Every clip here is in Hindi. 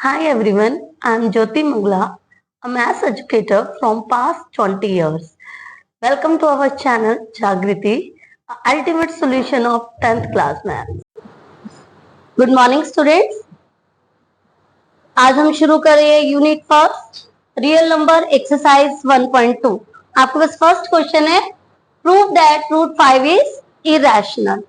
Hi everyone, I am Jyoti Mugla, a maths educator from past 20 years. Welcome to our channel Jagriti, ultimate solution of 10th class maths. Good morning students. आज हम शुरू कर रहे हैं unit first real number exercise 1.2. आपके पास फर्स्ट क्वेश्चन है prove that root 5 is irrational.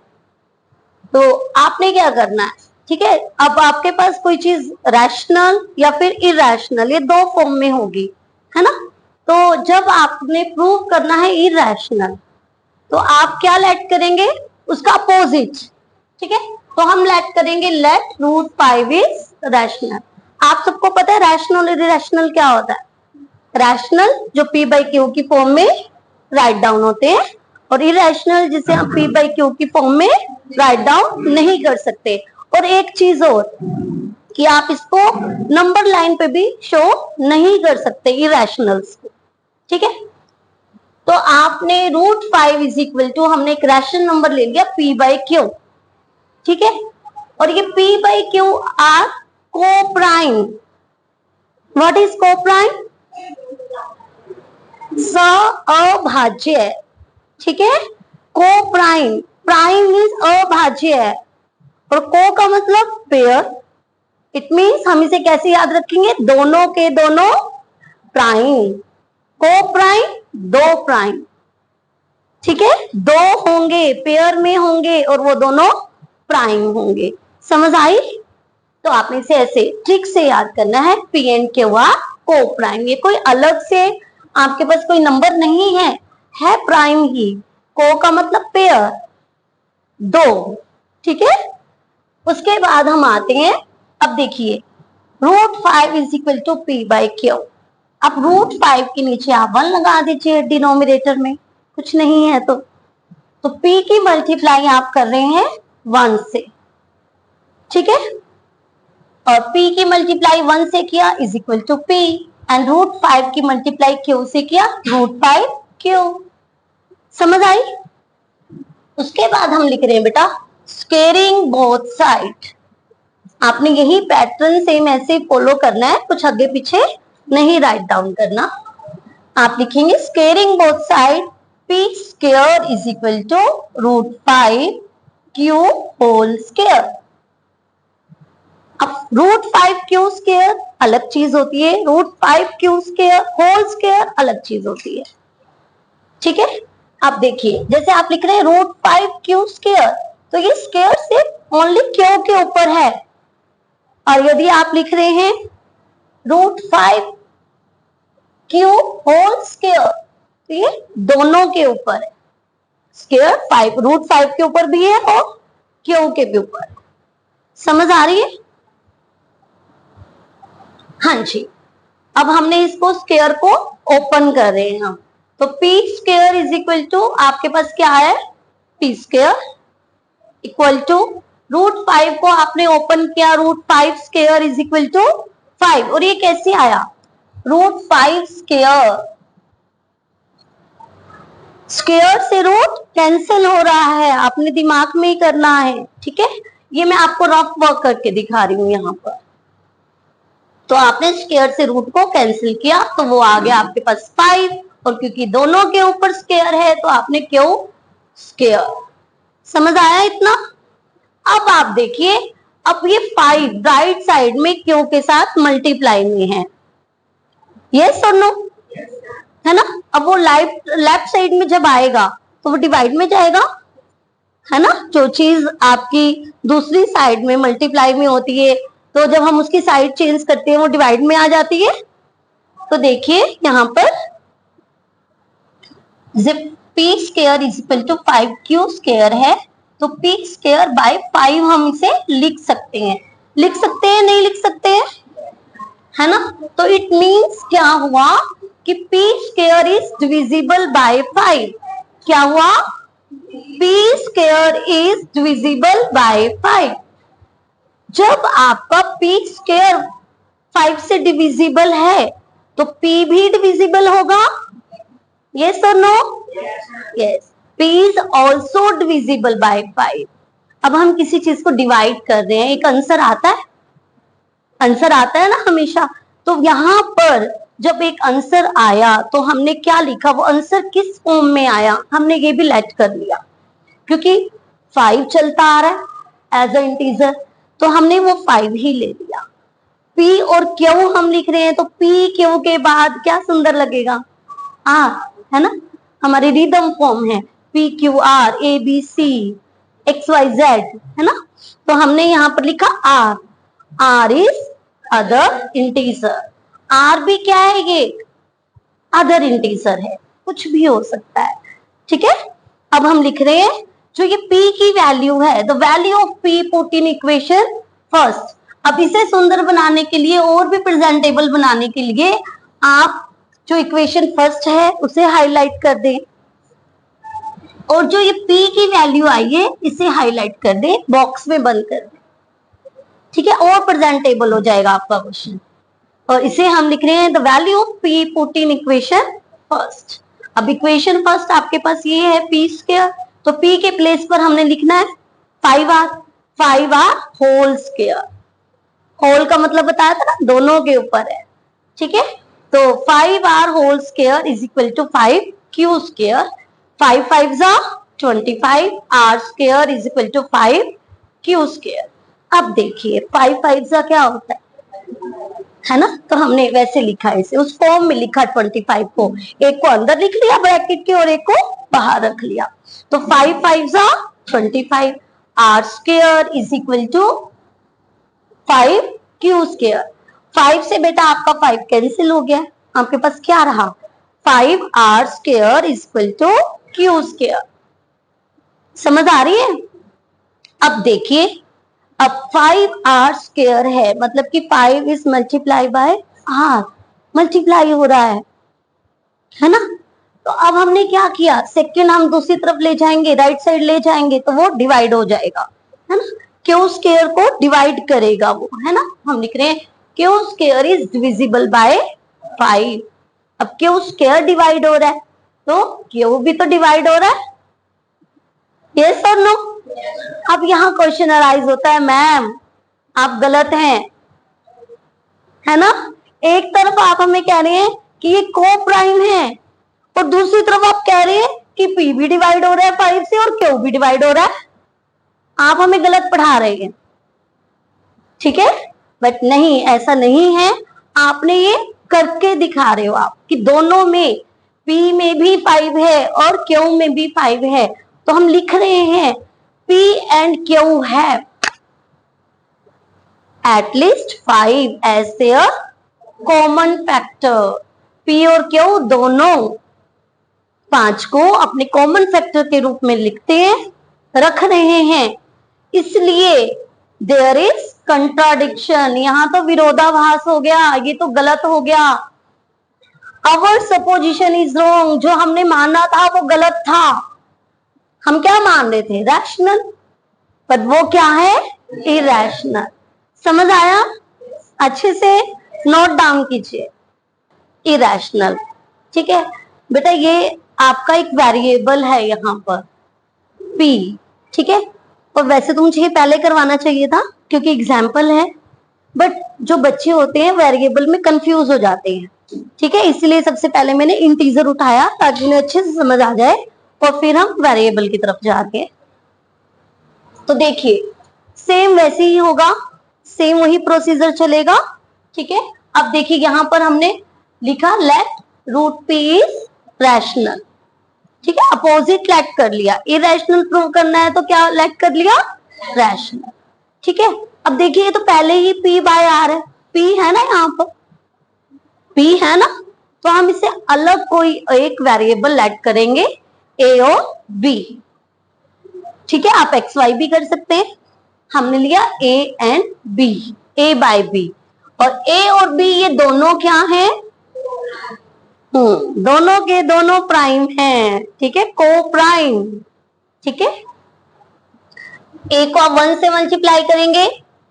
तो आपने क्या करना है, ठीक है. अब आपके पास कोई चीज रैशनल या फिर इरेशनल, ये दो फॉर्म में होगी, है ना. तो जब आपने प्रूव करना है इरेशनल, तो आप क्या लेट करेंगे, उसका अपोजिट, ठीक है. तो हम लेट करेंगे लेट रूट 5 इज रैशनल. आप सबको पता है रैशनल और इरेशनल क्या होता है. रैशनल जो पी बाई क्यू की फॉर्म में राइट डाउन होते हैं, और इरेशनल जिसे हम पी बाई क्यू की फॉर्म में राइट डाउन नहीं कर सकते. और एक चीज और कि आप इसको नंबर लाइन पे भी शो नहीं कर सकते इरेशनल्स को, ठीक है. तो आपने रूट 5 इज इक्वल टू, हमने एक रैशनल नंबर ले लिया पी बाई क्यू, ठीक है. और ये पी बाई क्यू आर को प्राइम. व्हाट इज को प्राइम? अभाज्य है, ठीक है. को प्राइम, प्राइम इज अभाज्य है, और को का मतलब पेयर. इट मीन्स हम इसे कैसे याद रखेंगे, दोनों के दोनों प्राइम. को प्राइम दो प्राइम, ठीक है. दो होंगे, पेयर में होंगे, और वो दोनों प्राइम होंगे. समझ आई? तो आपने इसे ऐसे ट्रिक से याद करना है, पी एंड क्यू आर को प्राइम. ये कोई अलग से आपके पास कोई नंबर नहीं है प्राइम ही. को का मतलब पेयर, दो, ठीक है. उसके बाद हम आते हैं, अब देखिए root 5 is equal to P by Q. अब रूट 5 के नीचे आप 1 लगा दीजिए डिनोमिनेटर में, कुछ नहीं है तो p की मल्टीप्लाई आप कर रहे हैं 1 से, ठीक है. और p की मल्टीप्लाई 1 से किया is equal to p, and root 5 की मल्टीप्लाई q से किया रूट 5 q. समझ आई? उसके बाद हम लिख रहे हैं बेटा स्क्वेयरिंग बोथ साइड. आपने यही पैटर्न सेम ऐसे फॉलो करना है, कुछ आगे पीछे नहीं राइट डाउन करना. आप लिखेंगे squaring both side p square is equal to root 5 q whole square. अब रूट 5 क्यू स्क्वायर अलग चीज होती है, root 5 Q square whole square अलग चीज होती है, ठीक है. आप देखिए जैसे आप लिख रहे हैं रूट 5 क्यू स्क्वायर, तो ये स्क्वायर सिर्फ ओनली क्यू के ऊपर है. और यदि आप लिख रहे हैं रूट 5 क्यू होल स्क्वायर, तो ये दोनों के ऊपर है. स्क्वायर 5 रूट 5 के ऊपर भी है और क्यू के भी ऊपर. समझ आ रही है? हाँ जी. अब हमने इसको स्क्वायर को ओपन कर रहे हैं हम, तो P square is equal to आपके पास क्या है, P square equal to root 5 को आपने ओपन किया, root 5 square is equal to 5. और ये कैसे आया, रूट 5 स्क्वायर, स्क्वायर से रूट कैंसिल हो रहा है, आपने दिमाग में ही करना है, ठीक है. ये मैं आपको रफ वर्क करके दिखा रही हूं यहाँ पर. तो आपने स्क्वायर से रूट को कैंसिल किया, तो वो आ गया आपके पास 5, और क्योंकि दोनों के ऊपर स्क्वायर है तो आपने क्यू स्क्वायर. समझ आया इतना? अब आप देखिए, अब ये 5 राइट साइड में क्यू के साथ मल्टीप्लाई में है, यस और नो, है ना. अब वो लेफ्ट साइड में जब आएगा तो वो डिवाइड में जाएगा, है ना. जो चीज आपकी दूसरी साइड में मल्टीप्लाई में होती है, तो जब हम उसकी साइड चेंज करते हैं वो डिवाइड में आ जाती है. तो देखिए यहां पर जब p square is equal to 5q square है, तो p स्क्वायर बाय 5 हम इसे लिख सकते हैं. लिख सकते हैं, नहीं लिख सकते हैं, है ना. तो इट मींस क्या हुआ कि p square is divisible by 5. क्या हुआ, p square is divisible by 5. जब आपका p स्क्वायर 5 से डिविजिबल है तो p भी डिविजिबल होगा, यस और no, yes. p is also divisible by 5. अब हम किसी चीज को डिवाइड कर रहे हैं, एक आंसर आता है, आंसर आता है ना हमेशा। तो यहाँ पर जब एक आंसर आया तो हमने क्या लिखा, वो आंसर किस फॉर्म में आया हमने ये भी लेट कर लिया, क्योंकि 5 चलता आ रहा है एज अ इंटीजर, तो हमने वो 5 ही ले लिया। पी और क्यू हम लिख रहे हैं, तो पी क्यू के बाद क्या सुंदर लगेगा, आर, है ना, हमारी रिदम फॉर्म है P Q R, A B C X Y Z, है ना। तो हमने यहाँ पर लिखा R, R is other integer. R भी क्या है, ये अदर इंटीजर है, कुछ भी हो सकता है, ठीक है। अब हम लिख रहे हैं जो ये p की वैल्यू है, the value of p put in equation first. अब इसे सुंदर बनाने के लिए और भी प्रेजेंटेबल बनाने के लिए आप जो इक्वेशन फर्स्ट है उसे हाईलाइट कर दें, और जो ये p की वैल्यू आई है इसे हाईलाइट कर दें, बॉक्स में बंद कर दें, ठीक है, और प्रेजेंटेबल हो जाएगा आपका क्वेश्चन। और इसे हम लिख रहे हैं the value of p put in equation first. अब इक्वेशन फर्स्ट आपके पास ये है p स्क्वायर, तो p के प्लेस पर हमने लिखना है 5r, 5r whole square. Whole का मतलब बताया था ना, दोनों के ऊपर है, ठीक है। तो 5r whole square is equal to 5q square, 5 5 जा 25, r square is equal to 5q square. अब देखिए 5 5 जा क्या होता है ना, तो हमने वैसे लिखा है इसे, उस फॉर्म में लिखा 25 को, एक को अंदर लिख लिया ब्रैकेट के और एक को बाहर रख लिया। तो 5 5 जा 25, r square is equal to 5q square. 5 से बेटा आपका 5 कैंसिल हो गया, आपके पास क्या रहा, 5r square is equal to q square. समझ आ रही है। अब देखिए, अब 5r स्क्वायर है, मतलब कि 5 is multiply by r, multiply हो रहा है ना। तो अब हमने क्या किया, सेकंड हम दूसरी तरफ ले जाएंगे, राइट साइड ले जाएंगे तो वो डिवाइड हो जाएगा, है ना, क्यू स्क्वायर को डिवाइड करेगा वो, है ना। हम लिख रहे हैं Q square is divisible by 5। अब क्यू स्क्वायर डिवाइड हो रहा है तो क्यू भी तो डिवाइड हो रहा है, यस और नो। अब यहाँ क्वेश्चन अराइज होता है, मैम आप गलत हैं, है ना। एक तरफ आप हमें कह रहे हैं कि ये को प्राइम है, और दूसरी तरफ आप कह रहे हैं कि p भी डिवाइड हो रहा है 5 से और q भी डिवाइड हो रहा है। आप हमें गलत पढ़ा रहे हैं, ठीक है। बट नहीं, ऐसा नहीं है, आपने ये करके दिखा रहे हो आप कि दोनों में p में भी 5 है और q में भी 5 है। तो हम लिख रहे हैं p and q have at least 5 as their common factor। p और q दोनों 5 को अपने कॉमन फैक्टर के रूप में लिखते हैं, रख रहे हैं, इसलिए देयर इज कंट्राडिक्शन। यहां तो विरोधाभास हो गया, ये तो गलत हो गया। अवर सपोजिशन इज रॉन्ग, जो हमने माना था वो गलत था। हम क्या मान रहे थे, रैशनल, पर वो क्या है, इरैशनल। समझ आया, अच्छे से नोट डाउन कीजिए, इरैशनल, ठीक है बेटा। ये आपका एक वेरिएबल है यहाँ पर p, ठीक है। और वैसे तो मुझे पहले करवाना चाहिए था क्योंकि एग्जाम्पल है, बट जो बच्चे होते हैं वेरिएबल में कंफ्यूज हो जाते हैं, ठीक है, इसलिए सबसे पहले मैंने इंटीजर उठाया ताकि उन्हें अच्छे से समझ आ जाए, और फिर हम वेरिएबल की तरफ जाके। तो देखिए सेम वैसे ही होगा, सेम वही प्रोसीजर चलेगा, ठीक है। अब देखिए यहाँ पर हमने लिखा let root p is rational, ठीक है, अपोजिट लेट कर लिया। इरेशनल प्रूव करना है तो क्या लेट कर लिया, रैशनल, ठीक है। अब देखिए ये तो पहले ही p बाय r है, p है ना, यहाँ पर p है ना, तो हम इसे अलग कोई एक वेरिएबल लेट करेंगे a और b, ठीक है। आप x y भी कर सकते हैं, हमने लिया a and b, a by b, और a और b ये दोनों क्या हैं, दोनों के दोनों प्राइम हैं, ठीक है, को प्राइम, ठीक है। a को आप 1 से मल्टीप्लाई करेंगे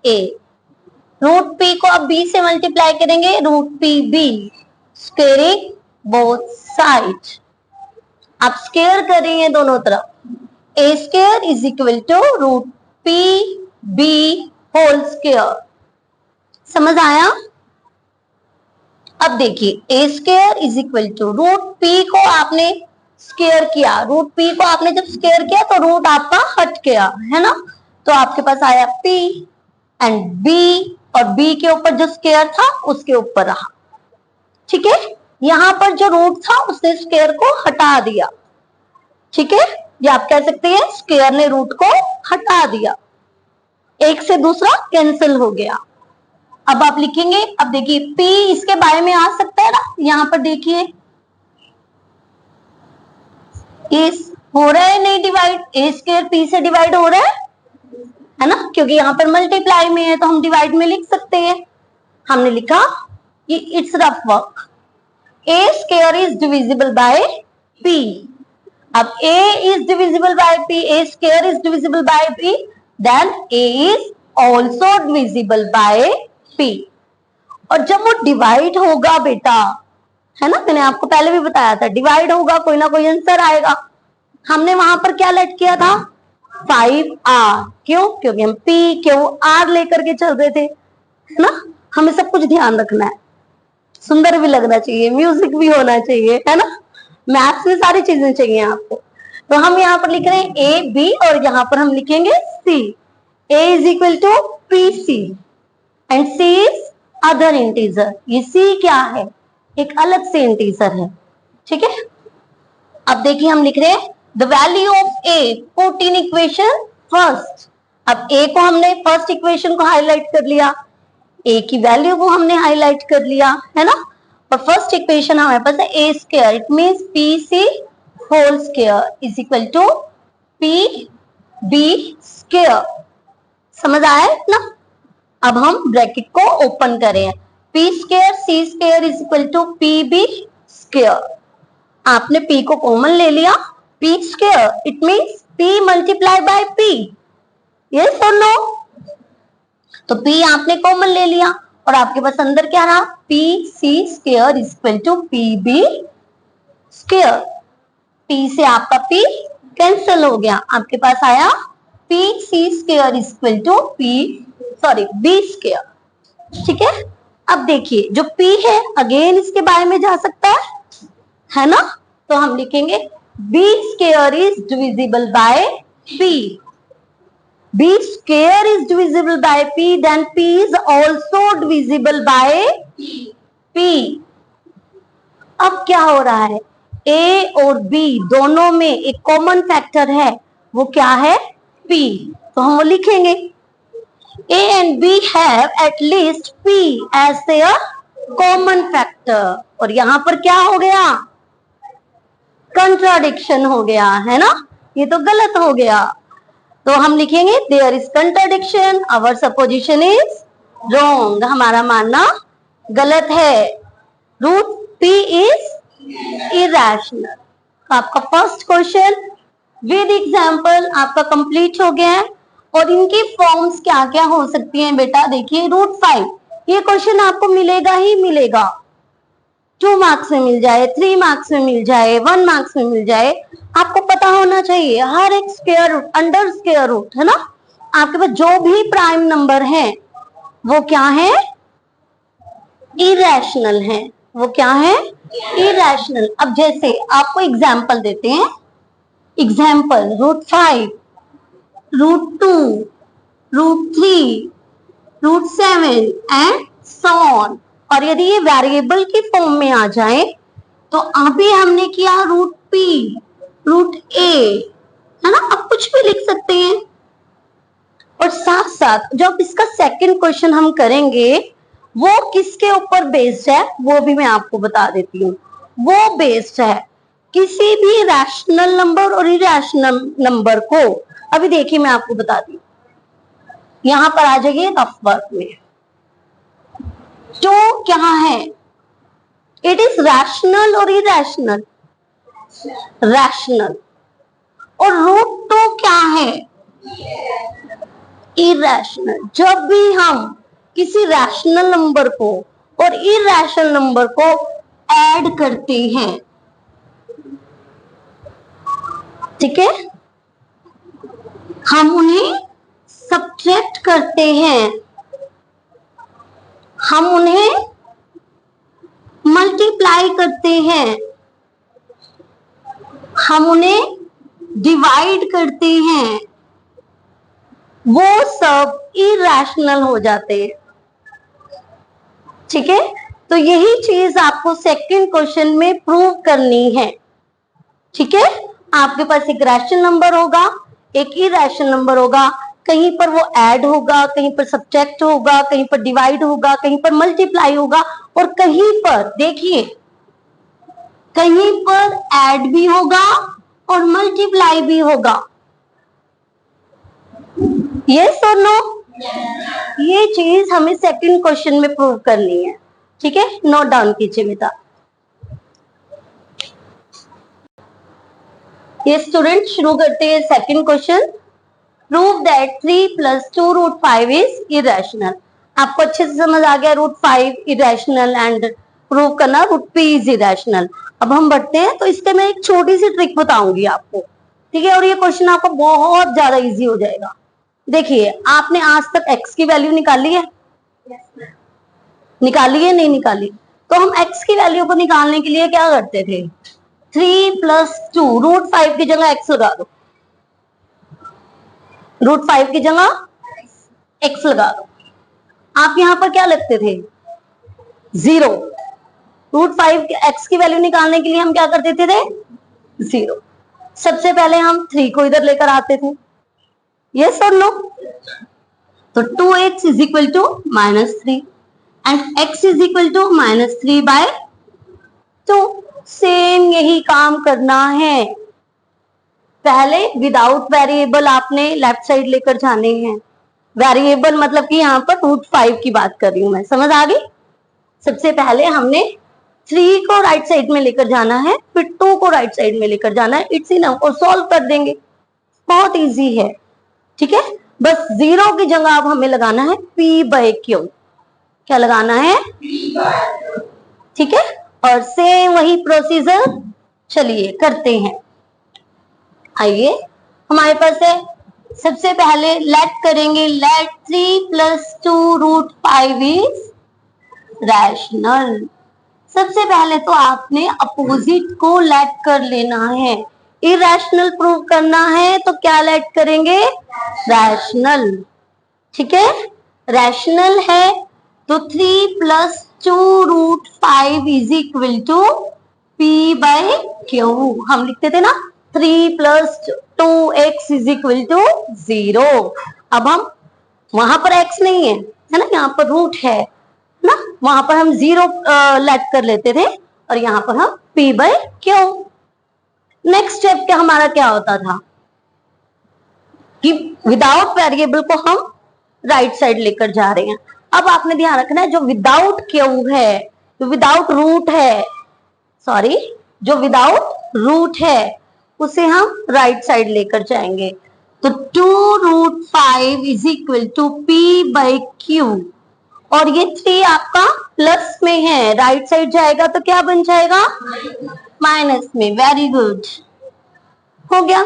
a, रूट p को आप b से मल्टीप्लाई करेंगे root p b, squaring both side. आप स्क्वेयर कर रही हैं दोनों तरफ, a square is equal to root p b whole square. समझ आया? अब देखिए A square is equal to root P को आपने स्क्वायर किया, रूट पी को आपने जब स्क्वायर किया तो रूट आपका हट गया, है ना? तो आपके पास आया पी एंड बी, और बी के ऊपर जो स्क्वायर था उसके ऊपर रहा। ठीक है, यहां पर जो रूट था उसने स्क्वायर को हटा दिया। ठीक है, ये आप कह सकते हैं स्क्वायर ने रूट को हटा दिया, एक से दूसरा कैंसिल हो गया। अब आप लिखेंगे, अब देखिए p इसके बारे में आ सकता है ना, यहां पर देखिए इस हो रहा है नहीं डिवाइड, ए स्क्वायर पी से डिवाइड हो रहा है ना, क्योंकि यहां पर मल्टीप्लाई में है तो हम डिवाइड में लिख सकते हैं। हमने लिखा कि it's rough work, A square is divisible by p। अब a is divisible by p, a square is divisible by p, then a is also divisible by p। और जब वो डिवाइड होगा बेटा, है ना, मैंने आपको पहले भी बताया था डिवाइड होगा कोई ना कोई आंसर आएगा। हमने वहां पर क्या लेट किया था 5r, क्यों? क्योंकि हम p क्यों r लेकर के चल रहे थे, है ना? हमें सब कुछ ध्यान रखना है, सुंदर भी लगना चाहिए, म्यूजिक भी होना चाहिए, है ना? मैथ्स में सारी चीजें चाहिए आपको। तो हम यहाँ पर लिख रहे हैं ए बी, और यहाँ पर हम लिखेंगे C. A is equal to P C and C is other integer. ये सी क्या है? एक अलग से इंटीजर है। ठीक है, अब देखिए हम लिख रहे हैं the value of A put in equation first. अब ए को हमने फर्स्ट इक्वेशन को हाईलाइट कर लिया, ए की वैल्यू को हमने हाईलाइट कर लिया, है ना? और फर्स्ट इक्वेशन हमारे पास है A square, it means P C whole square is equal to P B square. समझ आया ना? अब हम ब्रैकेट को ओपन करें, P square C square is equal to P B square. आपने p को कॉमन ले लिया, p square it means p multiply by p, yes और नो? तो p आपने कॉमन ले लिया और आपके पास अंदर क्या रहा, P C square is equal to P B square. p से आपका p कैंसिल हो गया, आपके पास आया P C square is equal to B square. ठीक है, अब देखिए जो p है अगेन इसके बारे में जा सकता है ना? तो हम लिखेंगे b square is divisible by p, b square is divisible by p, then p is also divisible by p। अब क्या हो रहा है, a और b दोनों में एक कॉमन फैक्टर है, वो क्या है p, तो हम वो लिखेंगे a and b have at least p as their common factor। और यहां पर क्या हो गया, कंट्राडिक्शन हो गया, है ना? ये तो गलत हो गया, तो हम लिखेंगे there is contradiction, our supposition is wrong, हमारा मानना गलत है। Root P is irrational. आपका फर्स्ट क्वेश्चन विद एग्जांपल आपका कंप्लीट हो गया है। और इनकी फॉर्म्स क्या क्या हो सकती हैं बेटा, देखिए रूट 5, ये क्वेश्चन आपको मिलेगा ही मिलेगा, 2 मार्क्स में मिल जाए, 3 मार्क्स में मिल जाए, 1 मार्क्स में मिल जाए। आपको पता होना चाहिए हर एक square root, under square root, है ना? आपके पास जो भी प्राइम नंबर है वो क्या है, इरेशनल है, वो क्या है, इरेशनल। अब जैसे आपको एग्जाम्पल देते हैं, example root 5, root 2, root 3, root 7 and so on. और यदि ये वेरिएबल की फॉर्म में आ जाए तो अभी हमने किया रूट पी, रूट ए, है ना? आप कुछ भी लिख सकते हैं। और साथ साथ जब इसका सेकंड क्वेश्चन हम करेंगे वो किसके ऊपर बेस्ड है वो भी मैं आपको बता देती हूँ। वो बेस्ड है किसी भी रैशनल नंबर और इरेशनल नंबर को। अभी देखिए मैं आपको बताती हूँ, यहां पर आ जाइए रफ वर्क में। तो क्या है, इट इज रैशनल और इरेशनल, रैशनल। और रूट 2 क्या है, इरेशनल। जब भी हम किसी रैशनल नंबर को और इरेशनल नंबर को ऐड करते हैं, ठीक है, हम उन्हें सब्ट्रैक्ट करते हैं, हम उन्हें मल्टीप्लाई करते हैं, हम उन्हें डिवाइड करते हैं, वो सब इरेशनल हो जाते हैं। ठीक है, तो यही चीज आपको सेकंड क्वेश्चन में प्रूव करनी है। ठीक है, आपके पास एक रैशनल नंबर होगा, एक इरेशनल नंबर होगा, कहीं पर वो ऐड होगा, कहीं पर सब्ट्रैक्ट होगा, कहीं पर डिवाइड होगा, कहीं पर मल्टीप्लाई होगा, और कहीं पर देखिए कहीं पर ऐड भी होगा और मल्टीप्लाई भी होगा। यस और नो? ये चीज हमें सेकंड क्वेश्चन में प्रूव करनी है। ठीक है, नोट डाउन कीजिए बेटा। ये स्टूडेंट शुरू करते हैं second question. Prove that 3 + 2√5 is irrational. आपको अच्छे से समझ आ गया √5 इरेशनल एंड प्रूव करना √p इज इरेशनल। अब हम बढ़ते हैं, तो इसके मैं एक छोटी सी ट्रिक बताऊंगी आपको। ठीक है, और ये क्वेश्चन आपको बहुत ज्यादा इजी हो जाएगा। देखिए, आपने आज तक x की वैल्यू निकाली है? निकाली है, नहीं निकाली? तो हम x की वैल्यू को निकालने के लिए क्या करते थे? 3 + 2 √5 की जगह x लगा दो, √5 की जगह x लगा दो। आप यहां पर क्या लगते थे? 0। √5 x की वैल्यू निकालने के लिए हम क्या कर देते थे? 0। सबसे पहले हम 3 को इधर लेकर आते थे। यस और नो? तो 2x = -3 एंड x = -3/2। सेम यही काम करना है। पहले विदाउट वेरिएबल आपने लेफ्ट साइड लेकर जाने हैं। वेरिएबल मतलब कि यहाँ पर √5 की बात कर रही हूं मैं, समझ आ गई? सबसे पहले हमने 3 को राइट साइड में लेकर जाना है, फिर 2 को राइट साइड में लेकर जाना है। इट्स इनफ, और सॉल्व कर देंगे। बहुत इजी है। ठीक है, बस 0 की जगह अब हमें लगाना है p/q। क्या लगाना है? ठीक है, और सेम वही प्रोसीजर चलिए करते हैं। आइए, हमारे पास है, सबसे पहले लेट करेंगे, लेट 3 + 2√5 इज रैशनल। सबसे पहले तो आपने अपोजिट को लेट कर लेना है। इरेशनल प्रूव करना है तो क्या लेट करेंगे? रैशनल। ठीक है, रैशनल है तो 3 + 2√5 = p/q। हम लिखते थे ना 3 + 2x = 0। अब हम वहां पर x नहीं है ना, यहाँ पर रूट है ना, वहां पर हम 0 लेट कर लेते थे, और यहाँ पर हम p/q। नेक्स्ट स्टेप क्या हमारा क्या होता था कि विदाउट वेरिएबल को हम राइट साइड लेकर जा रहे हैं। अब आपने ध्यान रखना है, जो विदाउट क्यू है, जो विदाउट रूट है, सॉरी, जो विदाउट रूट है, उसे हम राइट साइड लेकर जाएंगे। तो 2√5 = p/q, और ये 3 आपका प्लस में है, राइट साइड जाएगा तो क्या बन जाएगा? माइनस में। वेरी गुड, हो गया।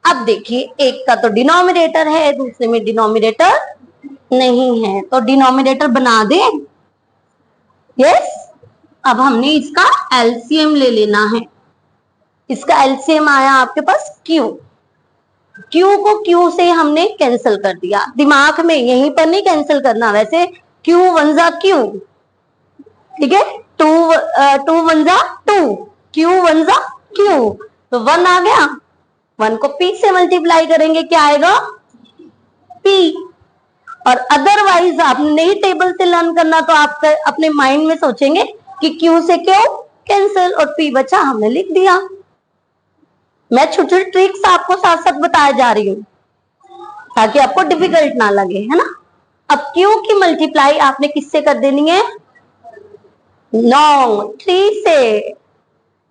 अब देखिए, एक का तो डिनोमिनेटर है, दूसरे में डिनोमिनेटर नहीं है, तो डिनोमिनेटर बना दे। यस, अब हमने इसका एलसीएम ले लेना है। इसका एलसीएम आया आपके पास q। q को q से हमने कैंसिल कर दिया। दिमाग में यहीं पर नहीं कैंसिल करना, वैसे q 1 * q। ठीक है, 2 1 = 2, q 1 * q, तो 1 आ गया। 1 को p से मल्टीप्लाई करेंगे, क्या आएगा? p। और अदरवाइज आपने नहीं टेबल से लर्न करना, तो आप अपने माइंड में सोचेंगे कि q से q कैंसिल और p बचा, हमने लिख दिया। मैं छोटे छोटे ट्रिक्स आपको साथ साथ बताया जा रही हूँ ताकि आपको डिफिकल्ट ना लगे, है ना। अब q की मल्टीप्लाई आपने किससे कर देनी है? 3 से।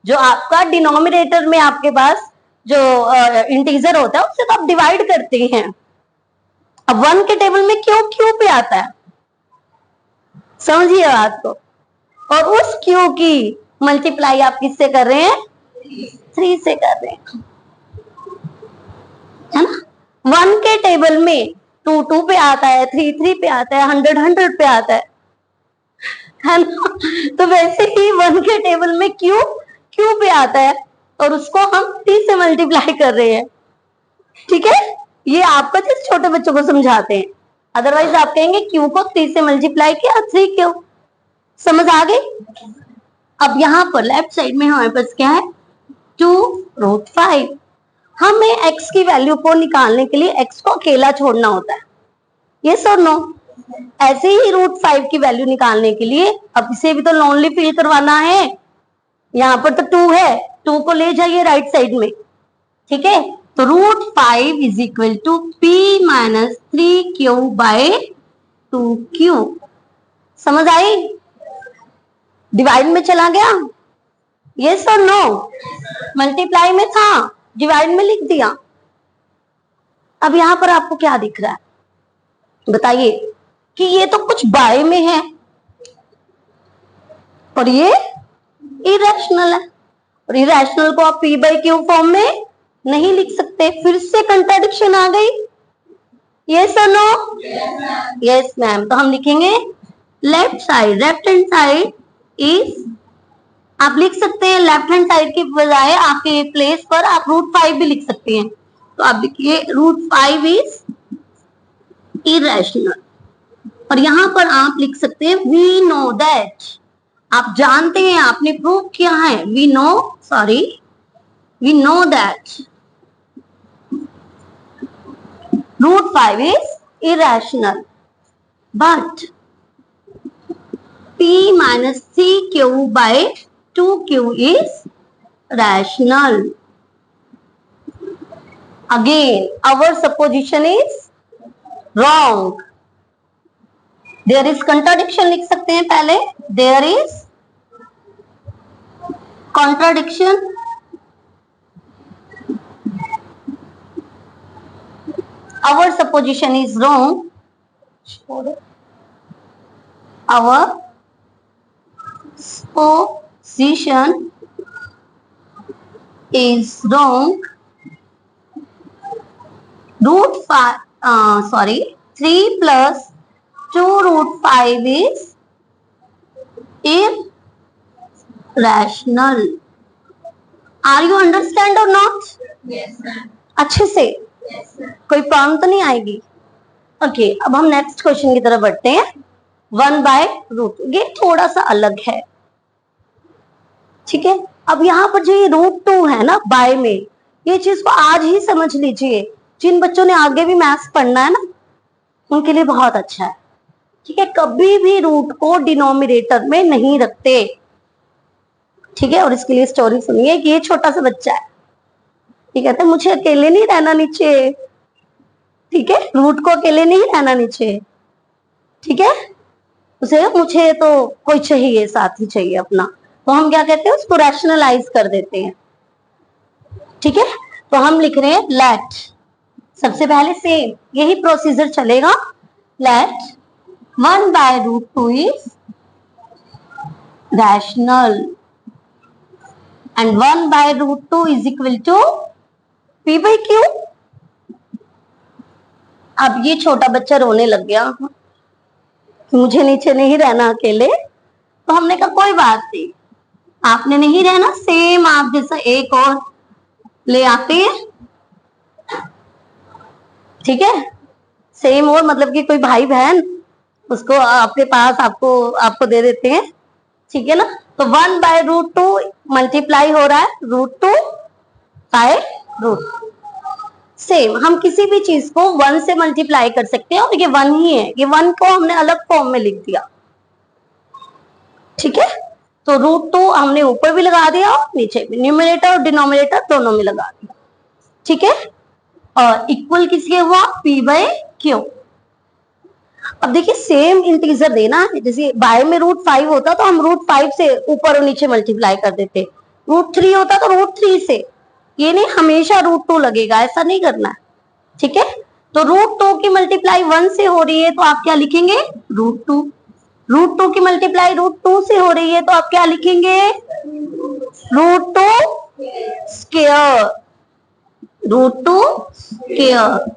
जो आपका डिनोमिनेटर में आपके पास जो इंटीजर होता है, उससे तो आप डिवाइड करते हैं। अब 1 के टेबल में q पे आता है, समझिए बात को। और उस q की मल्टीप्लाई आप किससे कर रहे हैं? 3 से कर रहे हैं, है ना। 1 के टेबल में 2 2 पे आता है, 3 3 पे आता है, 100 100 पे आता है। है ना। तो वैसे ही 1 के टेबल में क्यू पे आता है और उसको हम 3 से मल्टीप्लाई कर रहे हैं। ठीक है, ये आपका जैसे छोटे बच्चों को समझाते हैं, अदरवाइज आप कहेंगे क्यू को 3 से मल्टीप्लाई किया 3 क्यू। समझ आ गई। अब यहाँ पर लेफ्ट साइड में हमारे पास क्या है, 2√5। हमें x की वैल्यू को निकालने के लिए x को अकेला छोड़ना होता है, यस और नो। ऐसे ही √5 की वैल्यू निकालने के लिए अब इसे भी तो लोनली फील करवाना है। यहाँ पर तो 2 है, 2 को ले जाइए राइट साइड में। ठीक है, तो √5 is equal to p minus 3q by 2q। समझ आई। डिवाइड में चला गया, यस और नो। मल्टीप्लाई में था, डिवाइड में लिख दिया। अब यहां पर आपको क्या दिख रहा है बताइए, कि ये तो कुछ बाय में है और ये इरेशनल है, और इरेशनल को आप p बाई क्यू फॉर्म में नहीं लिख सकते। फिर से कंट्राडिक्शन आ गई, यस और नो। यस मैम, तो हम लिखेंगे लेफ्ट हैंड साइड इज, आप लिख सकते हैं लेफ्ट हैंड साइड के बजाय आपके प्लेस पर आप √5 भी लिख सकते हैं। तो आप लिखिए √5 इज इरेशनल, और यहां पर आप लिख सकते हैं वी नो दैट। आप जानते हैं, आपने प्रूव किया है, we know that √5 is irrational, but p minus 3q by 2q is rational. Again, our supposition is wrong. There is contradiction लिख सकते हैं पहले, there is contradiction. Our supposition is wrong. Our supposition is wrong. √5, 3 plus 2√5 is irrational. Are you understand or not? Yes, ma'am. अच्छे से, Yes, ma'am. कोई प्रॉब्लम तो नहीं आएगी। ओके, अब हम नेक्स्ट क्वेश्चन की तरफ बढ़ते हैं। 1/√2, ये थोड़ा सा अलग है। ठीक है, अब यहाँ पर जो ये √2 है ना बाय में, ये चीज को आज ही समझ लीजिए। जिन बच्चों ने आगे भी मैथ्स पढ़ना है ना, उनके लिए बहुत अच्छा है। ठीक है, कभी भी रूट को डिनोमिनेटर में नहीं रखते। ठीक है, और इसके लिए स्टोरी सुनिए कि ये छोटा सा बच्चा है, ठीक है, तो मुझे अकेले नहीं रहना नीचे। ठीक है, रूट को अकेले नहीं रहना नीचे। ठीक है, मुझे तो कोई चाहिए, साथी चाहिए अपना। तो हम क्या कहते हैं, उसको रैशनलाइज कर देते हैं। ठीक है, तो हम लिख रहे हैं लेट, सबसे पहले सेम यही प्रोसीजर चलेगा। Let 1/√2 is rational and 1/√2 is equal to p by q। अब ये छोटा बच्चा रोने लग गया, मुझे नीचे नहीं रहना अकेले। तो हमने कहा कोई बात नहीं, आपने नहीं रहना, सेम आप जैसा एक और ले आते हैं। ठीक है, सेम और मतलब कि कोई भाई बहन, उसको आपके पास आपको दे देते हैं। ठीक है ना, तो 1/√2 मल्टीप्लाई हो रहा है √2 बाय √2। सेम हम किसी भी चीज को 1 से मल्टीप्लाई कर सकते हैं, और ये 1 ही है, ये 1 को हमने अलग फॉर्म में लिख दिया। ठीक है, तो √2 हमने ऊपर भी लगा दिया और नीचे भी, न्यूमरेटर और डिनोमिनेटर दोनों में लगा दिया। ठीक है, और इक्वल किसके हुआ, p बाय q। अब देखिए सेम इंटीजर देना है, जैसे बाय में √5 होता तो हम √5 से ऊपर और नीचे मल्टीप्लाई कर देते, √3 होता तो √3 से, ये नहीं हमेशा √2 लगेगा, ऐसा नहीं करना है। ठीक है, तो √2 की मल्टीप्लाई 1 से हो रही है तो आप क्या लिखेंगे, √2। √2 की मल्टीप्लाई √2 से हो रही है तो आप क्या लिखेंगे, √2 स्क्वायर, √2 स्क्वायर।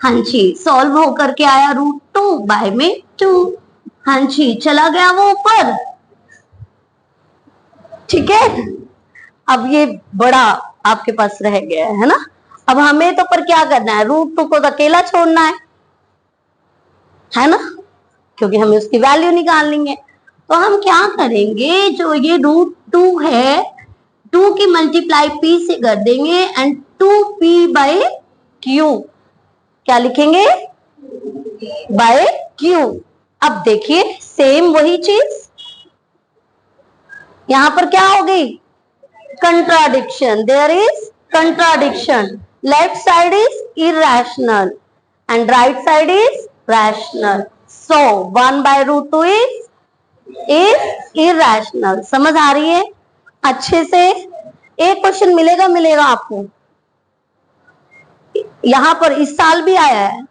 हाँ जी, सॉल्व होकर के आया √2 बाय में 2। हाँ जी, चला गया वो ऊपर। ठीक है, अब ये बड़ा आपके पास रह गया है ना। अब हमें तो पर क्या करना है, √2 को तो अकेला छोड़ना है ना, क्योंकि हमें उसकी वैल्यू निकालनी है। तो हम क्या करेंगे, जो ये √2 है, 2 की मल्टीप्लाई p से कर देंगे एंड 2p/q। क्या लिखेंगे, बाय q। अब देखिए सेम वही चीज यहां पर क्या हो गई, contradiction. There is contradiction. Left side is irrational and right side is rational. So 1/√2 is irrational. समझ आ रही है अच्छे से। एक क्वेश्चन मिलेगा आपको, यहां पर इस साल भी आया है।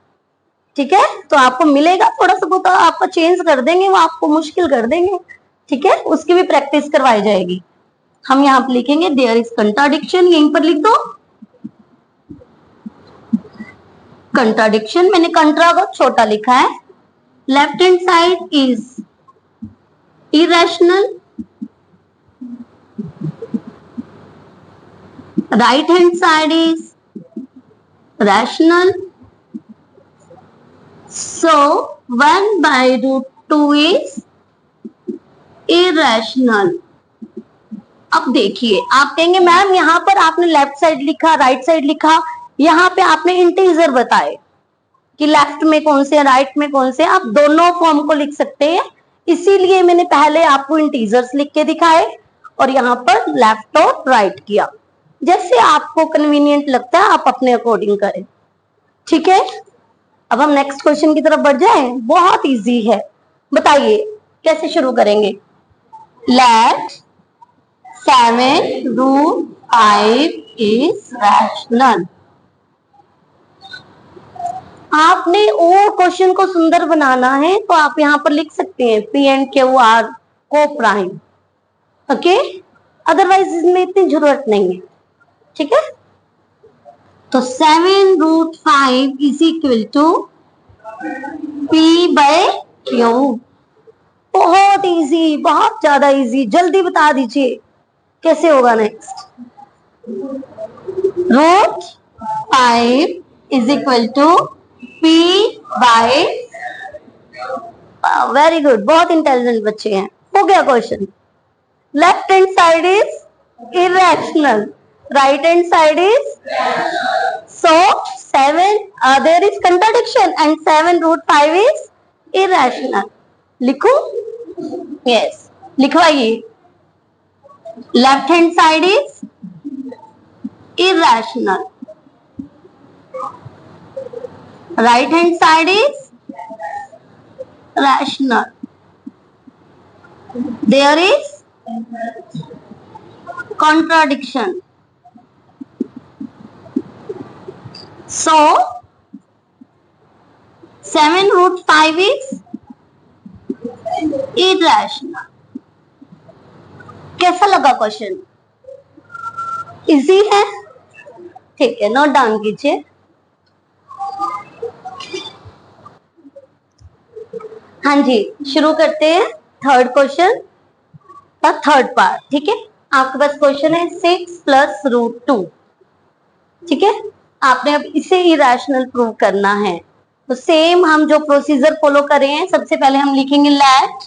ठीक है, तो आपको मिलेगा, थोड़ा सा बहुत आपको चेंज कर देंगे, वो आपको मुश्किल कर देंगे। ठीक है, उसकी भी प्रैक्टिस करवाई जाएगी। हम यहाँ पे लिखेंगे देयर इज कंट्राडिक्शन, यहीं पर लिख दो कंट्राडिक्शन। मैंने कंट्रा को छोटा लिखा है। Left hand side is irrational, right hand side is rational. So 1/√2 is irrational. अब देखिए, आप कहेंगे मैम यहाँ पर आपने लेफ्ट साइड लिखा, राइट साइड लिखा, यहाँ पे आपने इंटीजर बताए कि लेफ्ट में कौन से राइट में कौन से। आप दोनों फॉर्म को लिख सकते हैं, इसीलिए मैंने पहले आपको इंटीजर्स लिख के दिखाए और यहाँ पर लेफ्ट और राइट किया। जैसे आपको कन्वीनियंट लगता है आप अपने अकॉर्डिंग करें। ठीक है, अब हम नेक्स्ट क्वेश्चन की तरफ बढ़ जाएं। बहुत इजी है, बताइए कैसे शुरू करेंगे। Let 7√5 is rational. आपने और क्वेश्चन को सुंदर बनाना है तो आप यहाँ पर लिख सकते हैं P and Q आर को प्राइम। ओके, अदरवाइज इसमें इतनी जरूरत नहीं है। ठीक है, तो 7√5 इज इक्वल टू P/Q। बहुत इजी, बहुत ज्यादा इजी, जल्दी बता दीजिए कैसे होगा। Next, √5 is equal to P by, very good, बहुत इंटेलिजेंट बच्चे हैं। हो गया question. Left hand side is irrational, right hand side is, so 7 there is contradiction and 7√5 is irrational. लिखूं? यस, लिखवाइए। Left hand side is irrational, right hand side is rational. There is contradiction. So 7√5 is irrational. कैसा लगा क्वेश्चन? इजी है? ठीक है, नोट डाउन कीजिए। हाँ जी, शुरू करते हैं थर्ड क्वेश्चन का थर्ड पार्ट। ठीक है, आपके पास क्वेश्चन है 6 + √2। ठीक है, आपने अब इसे इरेशनल प्रूव करना है। तो सेम हम जो प्रोसीजर फॉलो कर रहे हैं, सबसे पहले हम लिखेंगे लेट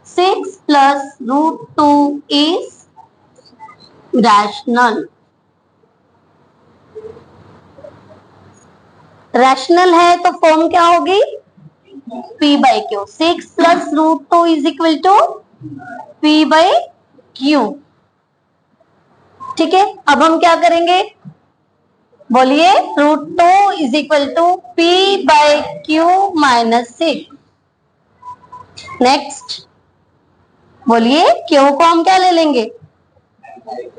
6 + √2 इज रैशनल। रैशनल है तो फॉर्म क्या होगी, P/Q। 6 + √2 is equal to P/Q। ठीक है, अब हम क्या करेंगे, बोलिए। √2 is equal to P/Q -6। Next बोलिए, Q को हम क्या ले लेंगे,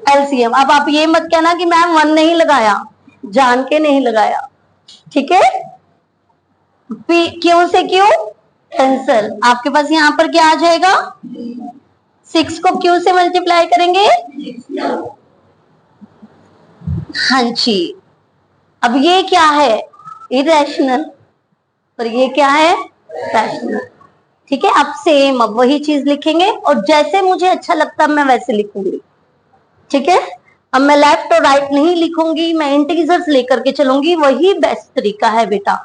LCM। अब आप ये मत कहना कि मैम 1 नहीं लगाया, जान के नहीं लगाया। ठीक है, Q से Q कैंसल, आपके पास यहां पर क्या आ जाएगा, 6 को Q से मल्टीप्लाई करेंगे। हाँ जी, अब ये क्या है, इरेशनल, और ये क्या है, रैशनल। ठीक है, अब सेम अब वही चीज लिखेंगे और जैसे मुझे अच्छा लगता है मैं वैसे लिखूंगी। ठीक है, अब मैं लेफ्ट और राइट नहीं लिखूंगी, मैं इंटीजर्स लेकर के चलूंगी, वही बेस्ट तरीका है बेटा।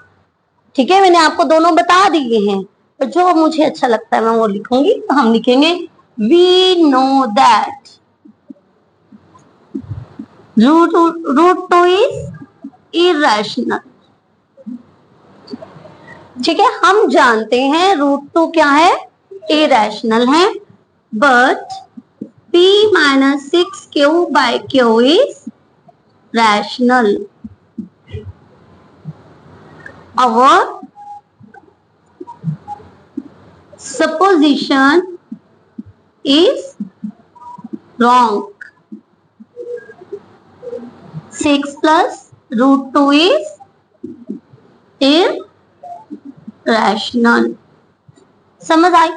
ठीक है, मैंने आपको दोनों बता दिए हैं, तो जो मुझे अच्छा लगता है मैं वो लिखूंगी। तो हम लिखेंगे we know that root two is irrational. ठीक है, हम जानते हैं रूट टू क्या है, इरेशनल है, but p minus 6q by q is rational. Our supposition is wrong. 6 plus root 2 is irrational. समझ आई?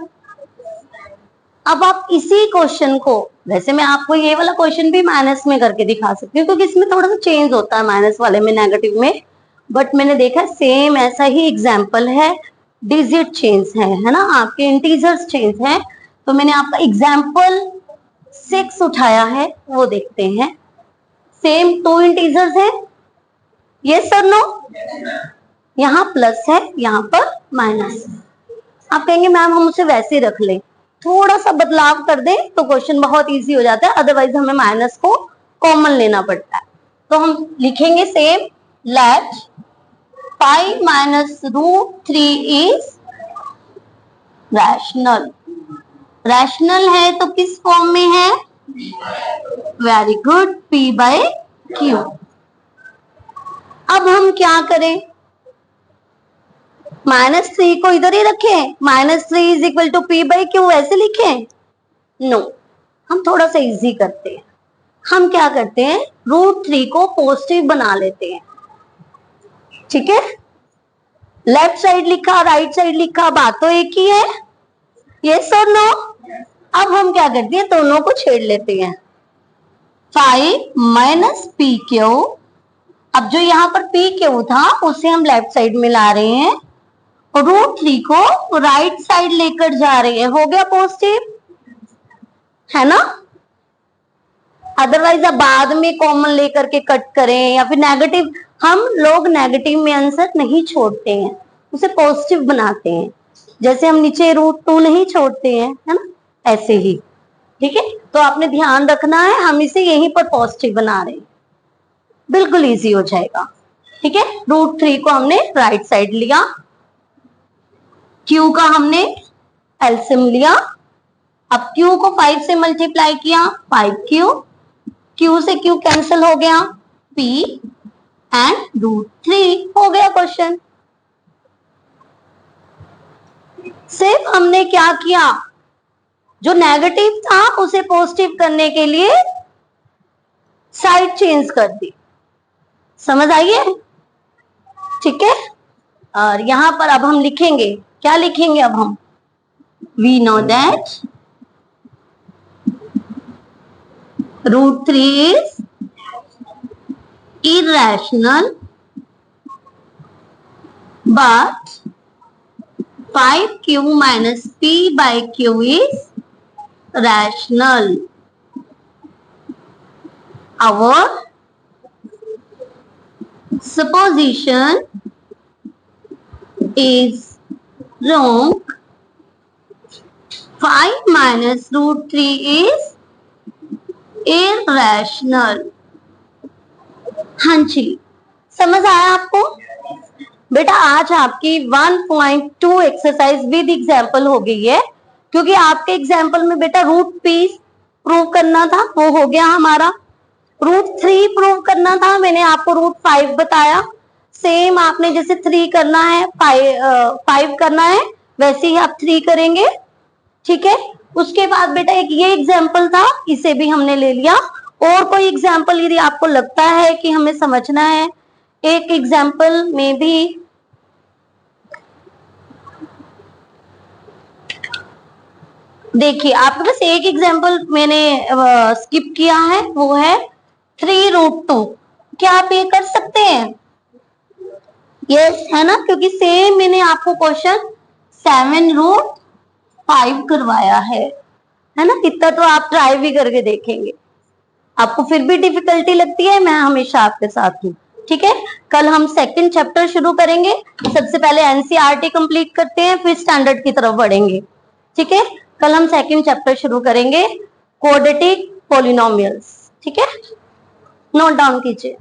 अब आप इसी क्वेश्चन को, वैसे मैं आपको ये वाला क्वेश्चन भी माइनस में करके दिखा सकती हूँ क्योंकि इसमें थोड़ा सा चेंज होता है माइनस वाले में नेगेटिव में, बट मैंने देखा सेम ऐसा ही एग्जाम्पल है, डिजिट चेंज है ना, आपके इंटीजर्स चेंज है। तो मैंने आपका एग्जाम्पल 6 उठाया है, वो देखते हैं। सेम 2 इंटीजर्स है, यस और नो? यहाँ प्लस है, यहाँ पर माइनस। आप कहेंगे मैम हम उसे वैसे रख लें, थोड़ा सा बदलाव कर दें तो क्वेश्चन बहुत इजी हो जाता है, अदरवाइज हमें माइनस को कॉमन लेना पड़ता है। तो हम लिखेंगे same, let 5 minus root 3 is rational. Rational है तो किस फॉर्म में है? Very good, p by q। अब हम क्या करें, -3 को इधर ही रखें, -3 is equal to p by q ऐसे लिखें? नो, हम थोड़ा सा इजी करते हैं। हम क्या करते हैं, √3 को पॉजिटिव बना लेते हैं। ठीक है, लेफ्ट साइड लिखा, राइट साइड लिखा, बात तो एक ही है, यस और नो? अब हम क्या करते हैं, दोनों को छेड़ लेते हैं। 5 minus pq, अब जो यहाँ पर pq था उसे हम लेफ्ट साइड में ला रहे हैं और √3 को राइट साइड लेकर जा रहे हैं, हो गया पॉजिटिव, है ना? अदरवाइज आप बाद में कॉमन लेकर के कट करें या फिर नेगेटिव, हम लोग नेगेटिव में आंसर नहीं छोड़ते हैं, उसे पॉजिटिव बनाते हैं, जैसे हम नीचे √2 नहीं छोड़ते हैं, है ना, ऐसे ही। ठीक है, तो आपने ध्यान रखना है, हम इसे यहीं पर पॉजिटिव बना रहे हैं, बिल्कुल इजी हो जाएगा। ठीक है, √3 को हमने राइट साइड लिया, q का हमने एलसीएम लिया, अब q को 5 से मल्टीप्लाई किया, 5q, q से q कैंसिल हो गया, p एंड √3 हो गया क्वेश्चन। सिर्फ हमने क्या किया, जो नेगेटिव था उसे पॉजिटिव करने के लिए साइड चेंज कर दी, समझ आइए? ठीक है, और यहां पर अब हम लिखेंगे, क्या लिखेंगे अब हम, we know that √3 is irrational but 5q minus p by q is rational. Our supposition is wrong. 5 minus √3 is irrational. हाँ जी, समझ आया आपको? बेटा आज आपकी 1.2 एक्सरसाइज विद एग्जाम्पल हो गई है, क्योंकि आपके एग्जाम्पल में बेटा √p प्रूव करना था, वो हो गया हमारा। √3 प्रूव करना था, मैंने आपको √5 बताया। सेम आपने जैसे 3 करना है, 5 करना है, वैसे ही आप 3 करेंगे। ठीक है, उसके बाद बेटा एक ये एग्जाम्पल था, इसे भी हमने ले लिया। और कोई एग्जाम्पल यदि आपको लगता है कि हमें समझना है, एक एग्जाम्पल में भी देखिए, आपके पास एक एग्जाम्पल मैंने स्किप किया है, वो है 3√2। क्या आप ये कर सकते हैं? यस, है ना, क्योंकि सेम मैंने आपको क्वेश्चन 7√2 5 करवाया है ना? इतना तो आप ट्राई भी करके देखेंगे। आपको फिर भी डिफिकल्टी लगती है, मैं हमेशा आपके साथ हूँ। ठीक है, कल हम सेकंड चैप्टर शुरू करेंगे। सबसे पहले एनसीईआरटी कंप्लीट करते हैं, फिर स्टैंडर्ड की तरफ बढ़ेंगे। ठीक है, कल हम सेकंड चैप्टर शुरू करेंगे, क्वाड्रेटिक पॉलिनोमियल्स। ठीक है, नोट डाउन कीजिए।